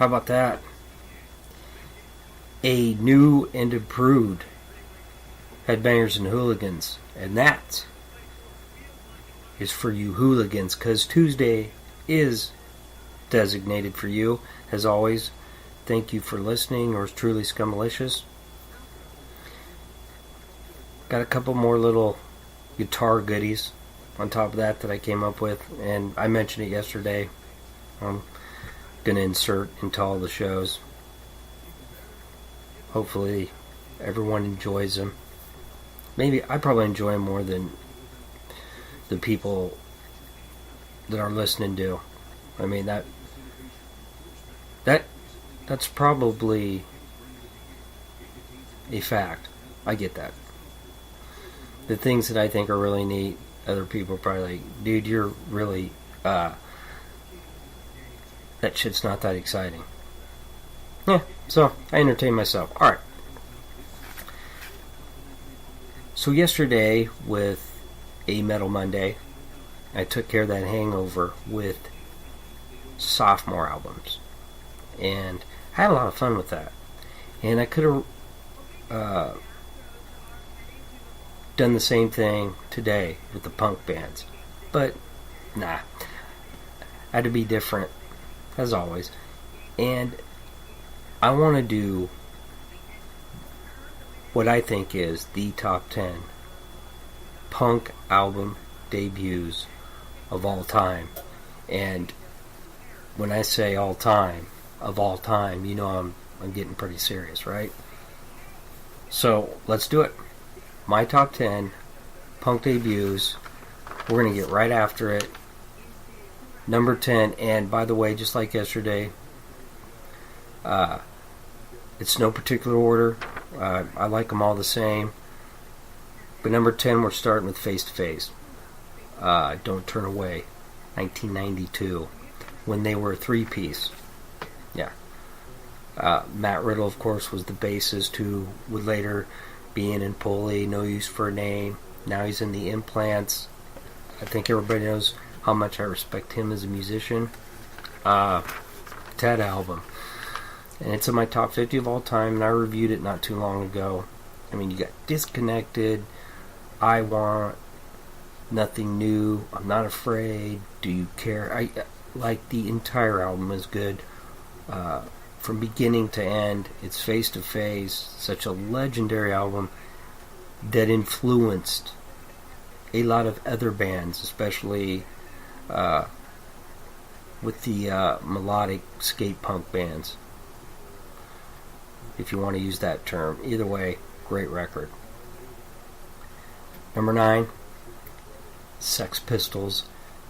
How about that? A new and improved Headbangers and Hooligans. And that is for you hooligans, because Tuesday is designated for you. As always, thank you for listening, or truly Scummalicious. Got a couple more little guitar goodies on top of that I came up with, and I mentioned it yesterday. I'm going to insert into all the shows. Hopefully everyone enjoys them. Maybe I probably enjoy them more than the people that are listening do. I mean, that's probably a fact. I get that. The things that I think are really neat, other people are probably like, dude, you're really, that shit's not that exciting. Yeah, so I entertain myself. Alright. So yesterday, with a Metal Monday, I took care of that hangover with sophomore albums. And I had a lot of fun with that. And I could have done the same thing today with the punk bands. But, nah. I had to be different, as always. And I want to do what I think is the top 10 punk album debuts of all time. And when I say all time, of all time, you know I'm getting pretty serious, right? So, let's do it. My top 10 punk debuts. We're going to get right after it. Number 10, and by the way, just like yesterday, it's no particular order. I like them all the same. But number 10, we're starting with Face to Face. Don't Turn Away, 1992, when they were a three-piece. Yeah. Matt Riddle, of course, was the bassist, who would later be in Pulley, No Use for a Name. Now he's in the Implants. I think everybody knows how much I respect him as a musician. Ted album. And it's in my top 50 of all time, and I reviewed it not too long ago. I mean, you got Disconnected, I Want, Nothing New, I'm Not Afraid, Do You Care? Like, the entire album is good. From beginning to end, it's Face to Face, such a legendary album that influenced a lot of other bands, especially with the melodic skate punk bands, if you want to use that term. Either way, great record. Number 9, Sex Pistols,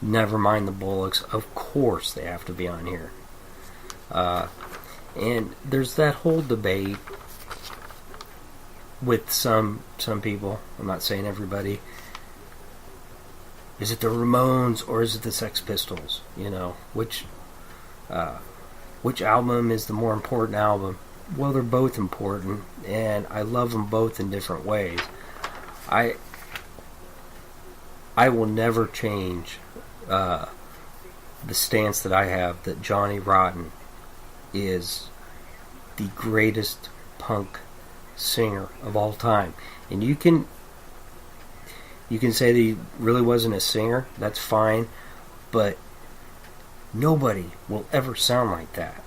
Nevermind the Bollocks. Of course they have to be on here. And there's that whole debate with some people, I'm not saying everybody, is it the Ramones or is it the Sex Pistols? You know, which album is the more important album? Well, they're both important, and I love them both in different ways. I will never change the stance that I have that Johnny Rotten is the greatest punk singer of all time. And you can say that he really wasn't a singer, that's fine, but nobody will ever sound like that.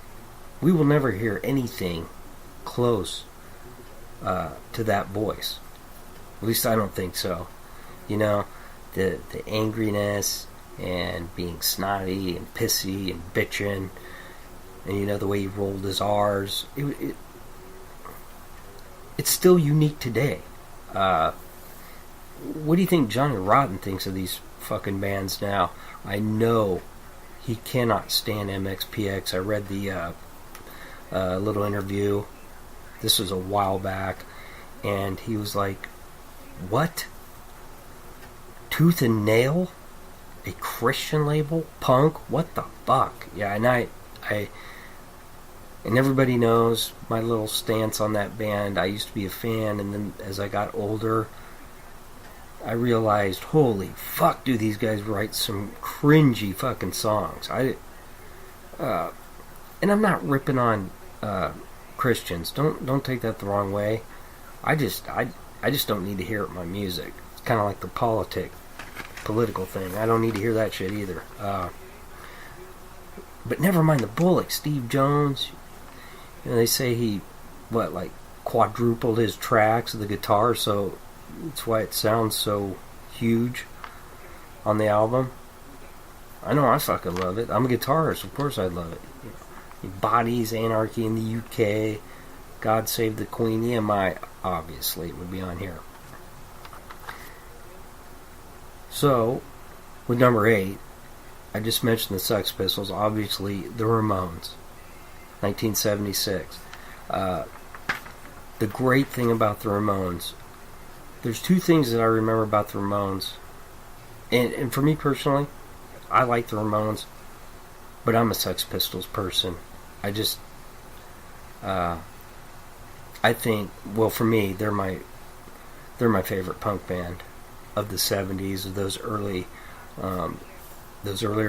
We will never hear anything close to that voice. At least I don't think so. You know, the angriness and being snotty and pissy and bitching, and you know, the way he rolled his R's. It's still unique today. What do you think Johnny Rotten thinks of these fucking bands now? I know he cannot stand MXPX. I read the little interview. This was a while back, and he was like, "What? Tooth and Nail? A Christian label? Punk? What the fuck?" Yeah, and everybody knows my little stance on that band. I used to be a fan, and then as I got older, I realized, holy fuck, do these guys write some cringy fucking songs. And and I'm not ripping on Christians. Don't take that the wrong way. I just don't need to hear it in my music. It's kind of like the political thing. I don't need to hear that shit either. But never mind the Bullock, Steve Jones. You know, they say he like quadrupled his tracks of the guitar, so that's why it sounds so huge on the album. I know I fucking love it. I'm a guitarist, of course I'd love it. You know, Bodies, Anarchy in the UK, God Save the Queen, EMI, obviously it would be on here. So, with number 8, I just mentioned the Sex Pistols, obviously the Ramones, 1976. The great thing about the Ramones, there's two things that I remember about the Ramones, and for me personally, I like the Ramones, but I'm a Sex Pistols person. I just, I think, well, for me, they're my favorite punk band of the 70s, of those earlier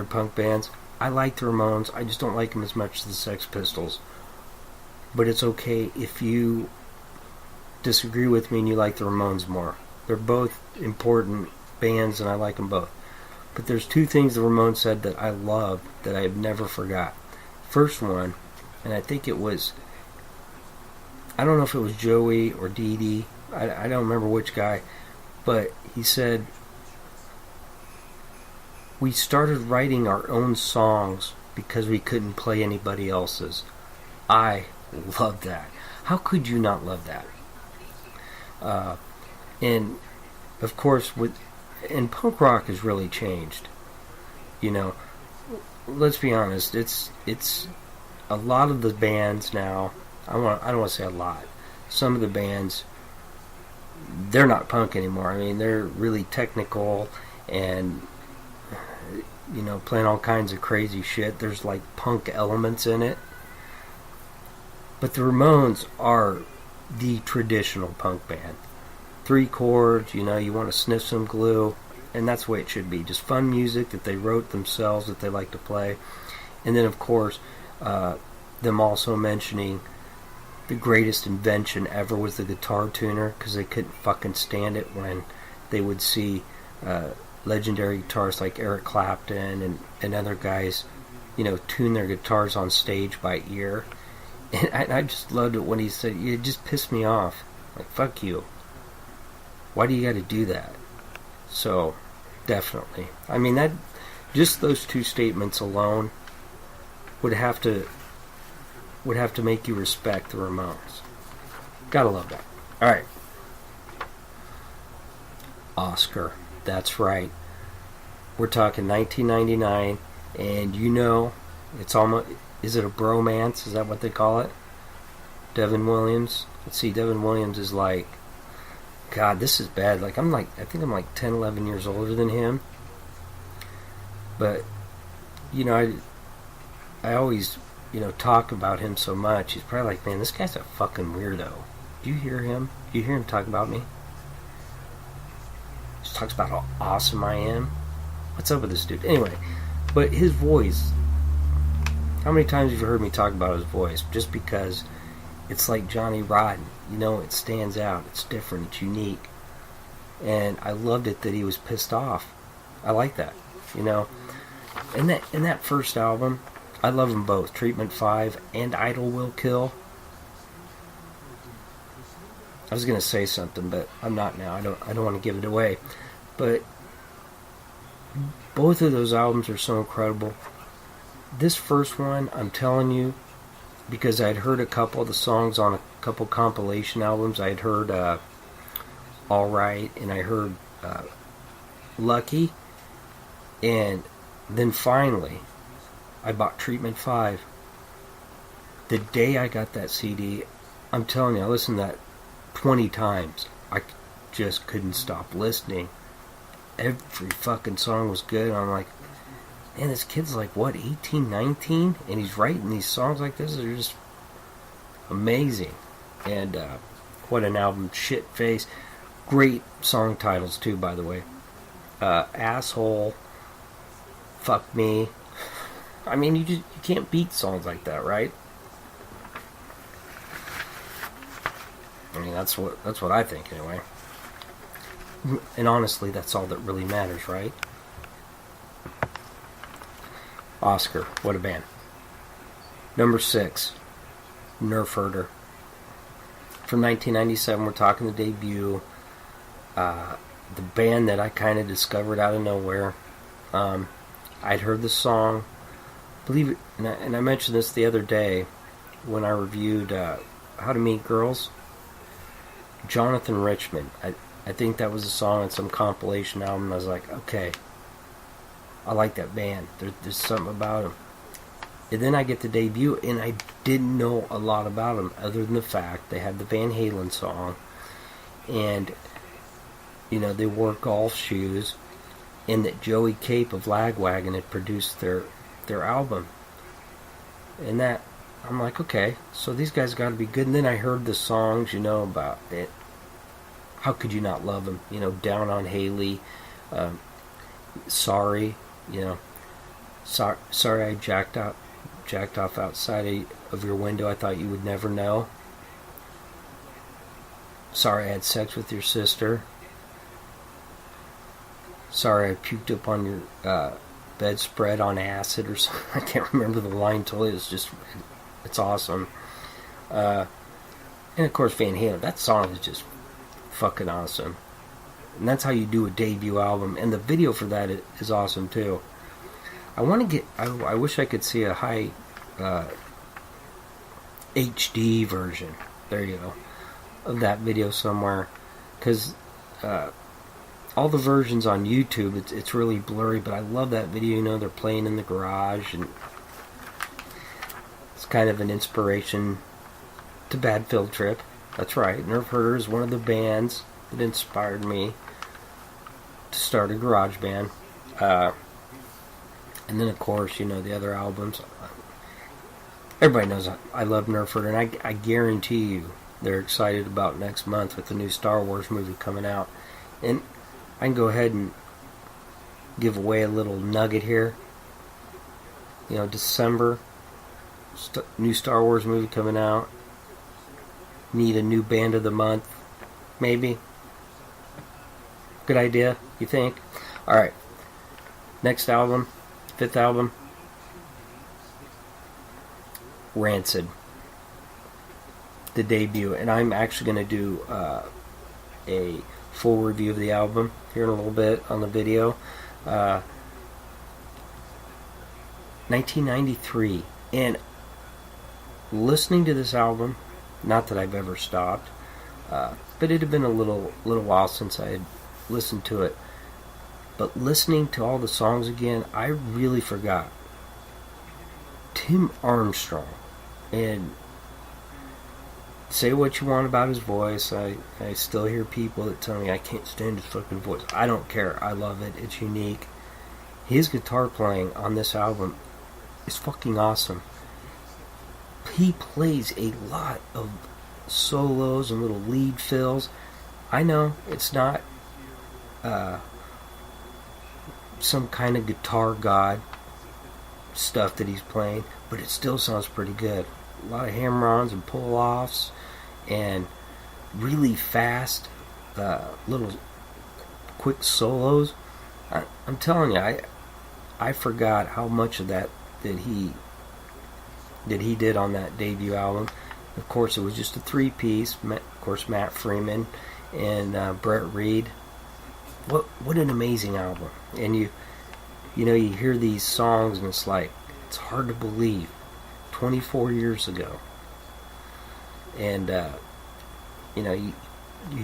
punk bands. I like the Ramones, I just don't like them as much as the Sex Pistols. But it's okay if you disagree with me and you like the Ramones more. They're both important bands and I like them both. But there's two things the Ramones said that I love that I have never forgot. First one, and I think it was, I don't know if it was Joey or Dee Dee, I don't remember which guy, but he said, we started writing our own songs because we couldn't play anybody else's. I love that. How could you not love that? And of course, and punk rock has really changed. You know, let's be honest. It's a lot of the bands now. I don't want to say a lot. Some of the bands, they're not punk anymore. I mean, they're really technical and, you know, playing all kinds of crazy shit. There's like punk elements in it. But the Ramones are the traditional punk band. 3 chords, you know, you want to sniff some glue, and that's the way it should be. Just fun music that they wrote themselves that they like to play. And then, of course, them also mentioning the greatest invention ever was the guitar tuner, because they couldn't fucking stand it when they would see legendary guitarists like Eric Clapton and other guys, you know, tune their guitars on stage by ear. And I just loved it when he said, it just pissed me off. Like, fuck you. Why do you got to do that? So, definitely. I mean, that just those two statements alone would have to make you respect the Ramones. Gotta love that. Alright. Oscar. That's right. We're talking 1999, and you know, it's almost, is it a bromance? Is that what they call it? Devin Williams. Let's see, Devin Williams is like, God, this is bad. Like, I think I'm like 10, 11 years older than him. But, you know, I always, you know, talk about him so much. He's probably like, man, this guy's a fucking weirdo. Do you hear him? Do you hear him talk about me? He just talks about how awesome I am. What's up with this dude? Anyway, but his voice, how many times have you heard me talk about his voice? Just because it's like Johnny Rotten. You know, it stands out. It's different. It's unique. And I loved it that he was pissed off. I like that. You know, and that first album, I love them both. Treatment 5 and Idol Will Kill. I was gonna say something, but I'm not now. I don't want to give it away. But both of those albums are so incredible. This first one, I'm telling you, because I'd heard a couple of the songs on a couple compilation albums. I'd heard All Right, and I heard Lucky, and then finally I bought Treatment 5. The day I got that CD, I'm telling you, I listened to that 20 times. I just couldn't stop listening. Every fucking song was good. I'm like, man, this kid's like, what, 18, 19? And he's writing these songs like this. They're just amazing. And what an album. Shit Face. Great song titles, too, by the way. Asshole. Fuck Me. I mean, you can't beat songs like that, right? I mean, that's what I think anyway. And honestly, that's all that really matters, right? Oscar, what a band. Number 6, Nerf Herder. From 1997, we're talking the debut. The band that I kind of discovered out of nowhere. I'd heard the song, believe it, and I mentioned this the other day when I reviewed How to Meet Girls. Jonathan Richman. I think that was a song on some compilation album. I was like, okay, I like that band. There's something about them. And then I get the debut, and I didn't know a lot about them other than the fact they had the Van Halen song, and they wore golf shoes, and that Joey Cape of Lagwagon had produced their album. And that, I'm like, okay, so these guys got to be good. And then I heard the songs, about it. How could you not love them? Down on Haley, Sorry, sorry I jacked off outside of your window. I thought you would never know. Sorry I had sex with your sister. Sorry I puked up on your bedspread on acid or something. I can't remember the line totally. It's awesome. And of course Van Halen. That song is just fucking awesome. And that's how you do a debut album. And the video for that is awesome too. I wish I could see a high HD version. There you go. Of that video somewhere. Because all the versions on YouTube, it's really blurry. But I love that video. They're playing in the garage. And it's kind of an inspiration to Bad Field Trip. That's right. Nerf Herder is one of the bands that inspired me to start a garage band. And then, of course, the other albums. Everybody knows I love Nerf Herder, and I guarantee you they're excited about next month with the new Star Wars movie coming out. And I can go ahead and give away a little nugget here. December, new Star Wars movie coming out. Need a new band of the month, maybe. Good idea, you think? Alright, next album, 5th album, Rancid, the debut. And I'm actually going to do a full review of the album here in a little bit on the video. 1993, and listening to this album, not that I've ever stopped, but it had been a little while since I had listened to it. But listening to all the songs again, I really forgot Tim Armstrong. And say what you want about his voice, I still hear people that tell me I can't stand his fucking voice. I don't care. I love it. It's unique. His guitar playing on this album is fucking awesome. He plays a lot of solos and little lead fills. I know it's not some kind of guitar god stuff that he's playing, but it still sounds pretty good. A lot of hammer-ons and pull-offs and really fast little quick solos. I'm telling you, I forgot how much of that he did on that debut album. Of course, it was just a 3-piece. Of course, Matt Freeman and Brett Reed. What an amazing album! And you hear these songs and it's like, it's hard to believe. 24 years ago, and you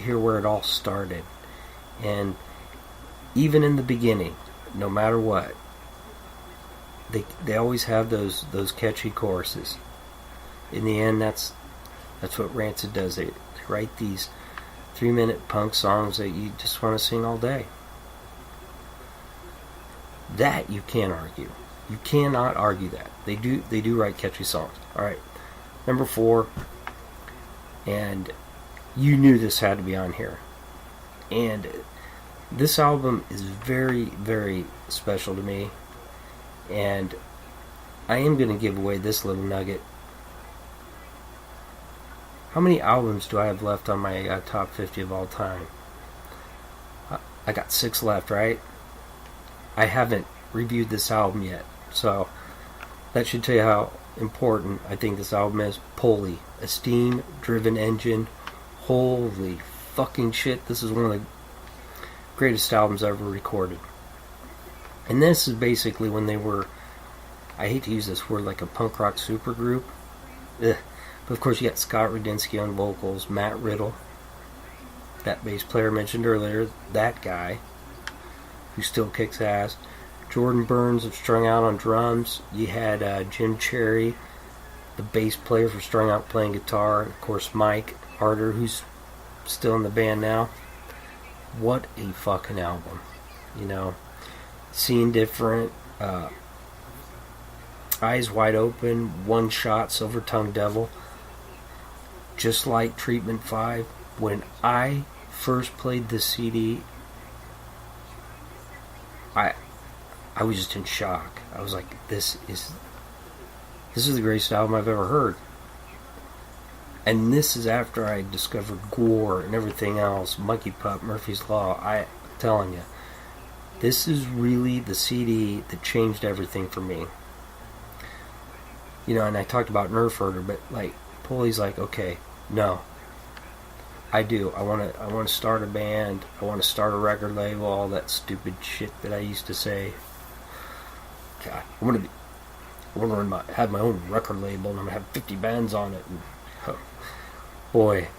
hear where it all started, and even in the beginning, no matter what, they always have those catchy choruses. In the end, that's what Rancid does. They write these 3-minute punk songs that you just want to sing all day. That you can't argue. You cannot argue that. They do write catchy songs. Alright. Number 4. And you knew this had to be on here. And this album is very, very special to me. And I am going to give away this little nugget. How many albums do I have left on my top 50 of all time? I got 6 left, right? I haven't reviewed this album yet, so that should tell you how important I think this album is. Pulley, a steam-driven engine. Holy fucking shit, this is one of the greatest albums ever recorded. And this is basically when they were, I hate to use this word, like a punk rock supergroup. Ugh. But of course you got Scott Rudinski on vocals, Matt Riddle, that bass player mentioned earlier, that guy, who still kicks ass. Jordan Burns of Strung Out on drums. You had Jim Cherry, the bass player for Strung Out, playing guitar. And of course Mike Harder, who's still in the band now. What a fucking album. You know, Seeing Different, Eyes Wide Open, One Shot, Silver Tongue Devil. Just like Treatment 5. When I first played this CD, I was just in shock. I was like, this is the greatest album I've ever heard. And this is after I discovered Gore and everything else, Monkey Pup, Murphy's Law. I'm telling you, this is really the CD that changed everything for me. You know, and I talked about Nerf Herder, but like, Pulley's like, okay, no, I do. I want to start a band. I want to start a record label. All that stupid shit that I used to say. God, I want to have my own record label, and I'm gonna have 50 bands on it. And, oh, boy,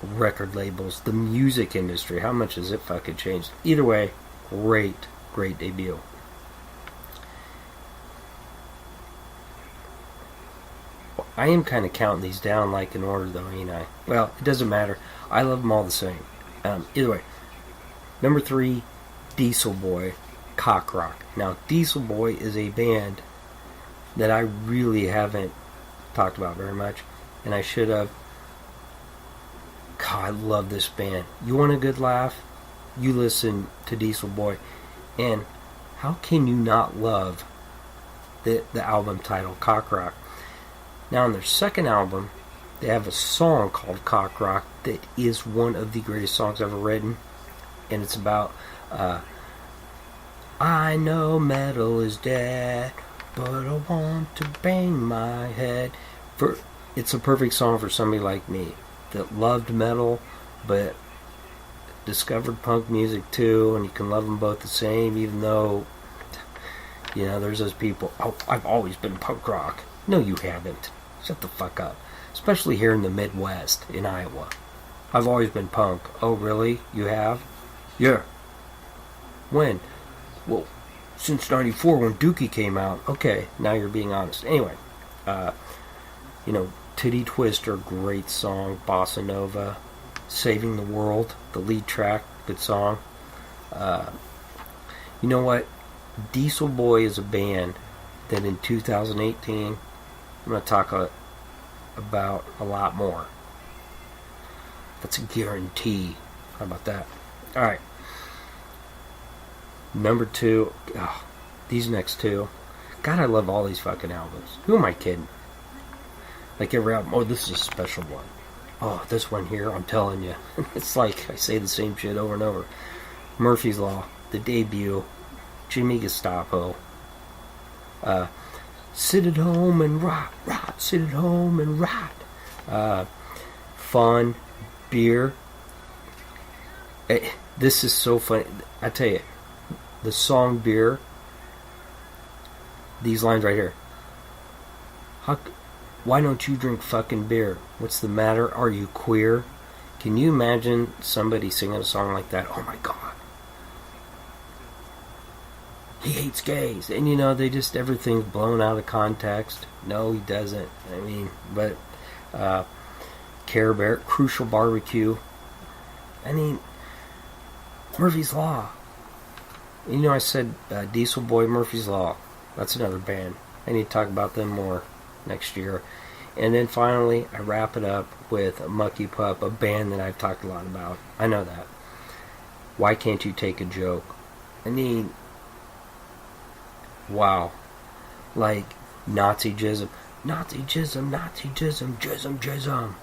record labels, the music industry. How much has it fucking changed? Either way, great debut. I am kind of counting these down like in order, though, ain't I? Well, it doesn't matter. I love them all the same. Either way, number 3, Diesel Boy, Cock Rock. Now, Diesel Boy is a band that I really haven't talked about very much, and I should have. God, I love this band. You want a good laugh? You listen to Diesel Boy, and how can you not love the album title, Cock Rock? Now, on their second album, they have a song called Cock Rock that is one of the greatest songs ever written, and it's about I know metal is dead, but I want to bang my head. It's a perfect song for somebody like me that loved metal, but discovered punk music too, and you can love them both the same, even though, you know, there's those people, oh, I've always been punk rock. No, you haven't. Shut the fuck up. Especially here in the Midwest, in Iowa. I've always been punk. Oh, really? You have? Yeah. When? Well, since 94 when Dookie came out. Okay, now you're being honest. Anyway, you know, Titty Twister, great song. Bossa Nova, Saving the World, the lead track, good song. You know what? Diesel Boy is a band that in 2018 I'm going to talk about a lot more. That's a guarantee. How about that? Alright. Number 2. Oh, these next two. God, I love all these fucking albums. Who am I kidding? Like every album. Oh, this is a special one. Oh, this one here, I'm telling you. It's like I say the same shit over and over. Murphy's Law, the debut, Jimmy Gestapo, Sit at Home and Rot, Sit at Home and Rot, Fun, Beer. This is so funny. I tell you, the song Beer, these lines right here. Why don't you drink fucking beer? What's the matter? Are you queer? Can you imagine somebody singing a song like that? Oh my God. He hates gays. And you know, they just, everything's blown out of context. No, he doesn't. I mean, but, Care Bear, Crucial Barbecue. I mean, Murphy's Law. You know, I said Diesel Boy, Murphy's Law. That's another band. I need to talk about them more next year. And then finally, I wrap it up with Monkey Pup, a band that I've talked a lot about. I know that. Why Can't You Take a Joke? I mean, wow. like Nazi jism, Nazi jism, Nazi jism, jism, jism.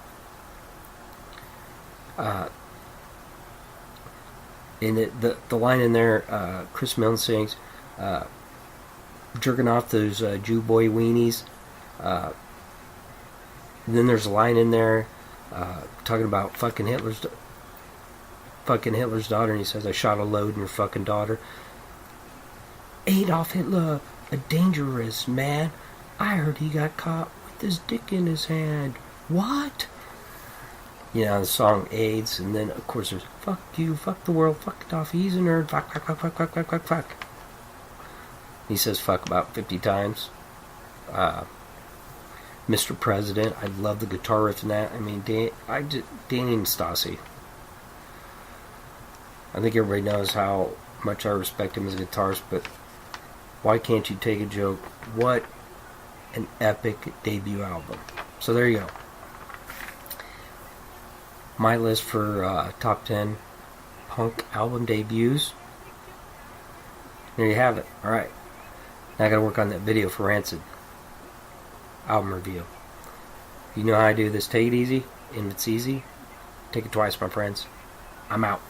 And the line in there, Chris Milne sings, jerking off those Jew boy weenies. Then there's a line in there talking about fucking Hitler's daughter, and he says, "I shot a load in your fucking daughter." Adolf Hitler, a dangerous man. I heard he got caught with his dick in his hand. What? You know, the song AIDS, and then of course there's "fuck you, fuck the world, fuck it off, he's a nerd, fuck, fuck, fuck, fuck, fuck, fuck, fuck, fuck." He says fuck about 50 times. Mr. President, I love the guitar riff in that. I mean, Danny and Stassi. I think everybody knows how much I respect him as a guitarist, but why can't you take a joke? What an epic debut album. So there you go. My list for top 10 punk album debuts. There you have it. Alright. Now I gotta work on that video for Rancid. Album review. You know how I do this. Take it easy. And if it's easy, take it twice, my friends. I'm out.